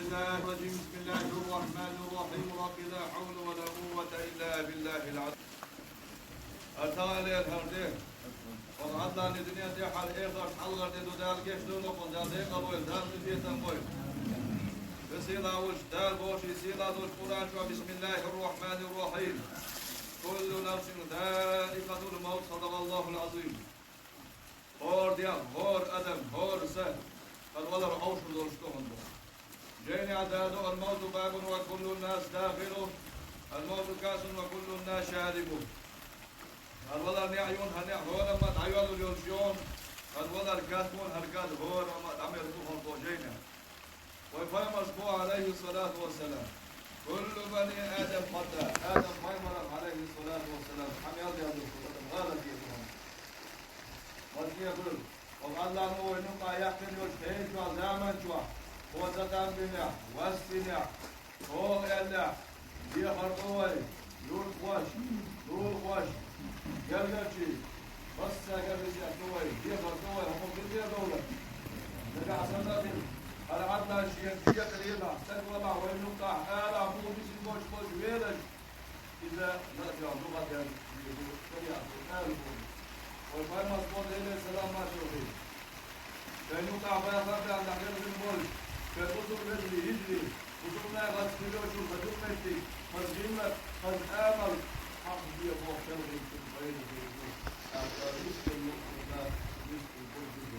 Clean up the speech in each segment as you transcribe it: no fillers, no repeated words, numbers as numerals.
الله الرجيم بسم الله الرحمن الرحيم رب لا حول ولا قوة إلا بالله العظيم. أرتغل الهرده وعدنا لدنيا دي حال إخر حلغر دي دودال كشتون وقل دال دي قبول دال مجيتا قوي بسيلا وش دال بوشي سيلا دوش قرآن شو بسم الله الرحمن الرحيم كل نفس ذائقة الموت صدق الله العظيم. هور ديان هور أدم هور سهل قد ولر أوشر دورشتوهن دو جيني عدادو الموت باب وكل الناس داخله الموت كاس وكل الناس شاربه الولر نعيون هنع هور أما تعيون اليوشيون الولر كاتمون هركاد هور أما تعمل دوهن دو جيني ويفاي مشبوع عليه الصلاة والسلام كل بني آدم خطأ آدم ميمرا عليه الصلاة والسلام حميال دي هذا الصلاة غالة يدوهم وكي يقول وقال الله هو نقع يحكم يشهد وزامن شوى وزدان بنا واستنع هو إلا يخرطوي يور خوش يرجعشي بس قبل يحكوي يخرطوي هم كل دولة نقع صدقين العدل الشيء قليلا تقوى مع ونقع آلا مو بسي بوش ويلش إذا لا تجعل لغة يعني والفاي مصبوط إليه السلام ما شوفي فإنوقع فيخرج عن نحيل المول فالأسر رجلي يجري وصلنا غد سبيلوشو فدوم ميتي فالجمة فالآمل حق بيه فوق شرغي في الخير في الجنة أعطى رزق المؤمنات رزق البرد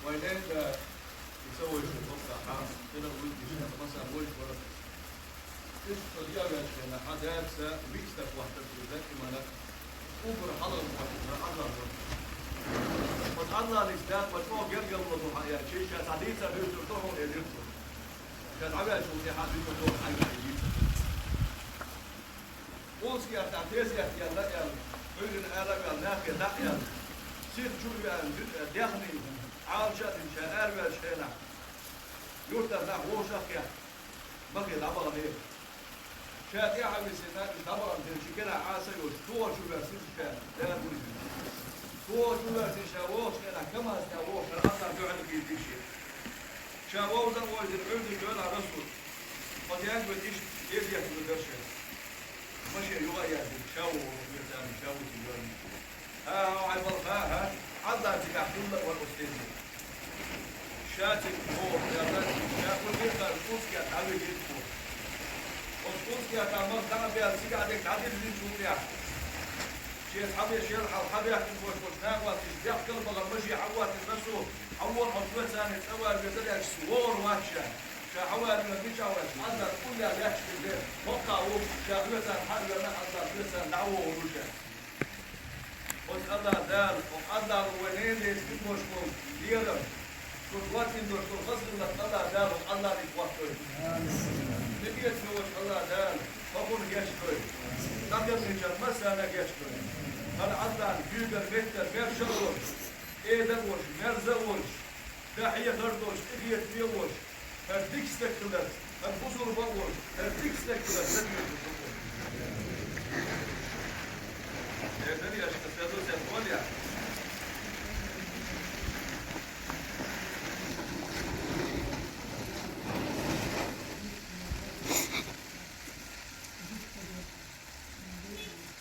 وينين يسوي شيء وقع حام كده ويجي يشوف مثلا وجه ولا ايش طريقه عشان حدا ينسى بيكسب واحده ذكي مالك اوبر حضر الله وتعالى الإسلام مشروع جرجل وضوح يعني شيء حديثا بيوتوهم يدرسوا كان عباد شو في حد بيوتوهم حاجة جديدة قوس يا تعتيز يا لا يا بين العرب يا ناقي لا يا سيد شو يا داخلي عاشت إن شاء الله شينا يوتر لا هو شاكيا بقي العبارة هي شات يا حبيبي سنات العبارة من شكلها عاسى يوتور شو بيصير شان لا بقول هو جوات شاووش كنا كما شاووش الأطلع جوعنا في الدشة شاووش ده هو العود جوعنا رسول فتيان بديش يبيع في الدشة ماشي يغير شاووش مثلا شاووش جوعنا ها عبر ها عضا تكحول والأستاذ شاتك هو يا رجل شاكل جدا الكوسكي تعالوا يجيبوا والكوسكي تعمل تعمل بيها سيجادك تعدي اللي تشوفيها شيء حبي شيء حبي يحكي وش ناقوات يجدح كل بغل مشي حوات نفسه حول حطوة ثانية أول بيطلع سوور واتشا شاحوات من بيش عواش حذر كل اللي يحكي به وقعوا شاحوة حذر ما حذر لسه دعوة ورجع وتقضى دار وقضى وين يسكت مشكور ديرم كل وقت دور كل غصب لتقضى دار وقضى لك وقت نبيت نوش قضى دار فقول جاش كوي Takılmayacağım, mesela geçmiyor. Hadi Adnan, Büyüger, Mekter, Merşal olur. Eden olur, Merze olur. Dahiye hırd olur, İhiyet diye olur. Her dik istekliler, her huzur bak olur. Her dik istekliler, sen diyorsun. Evde bir yaşta, Sedo Zefol ya.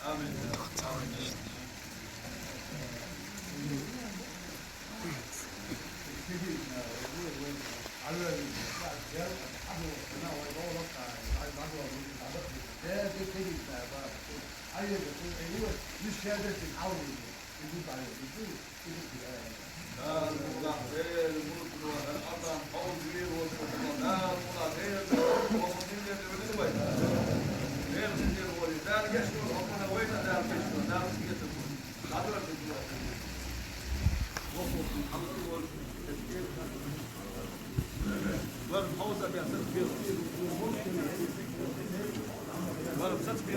Amin. Waarom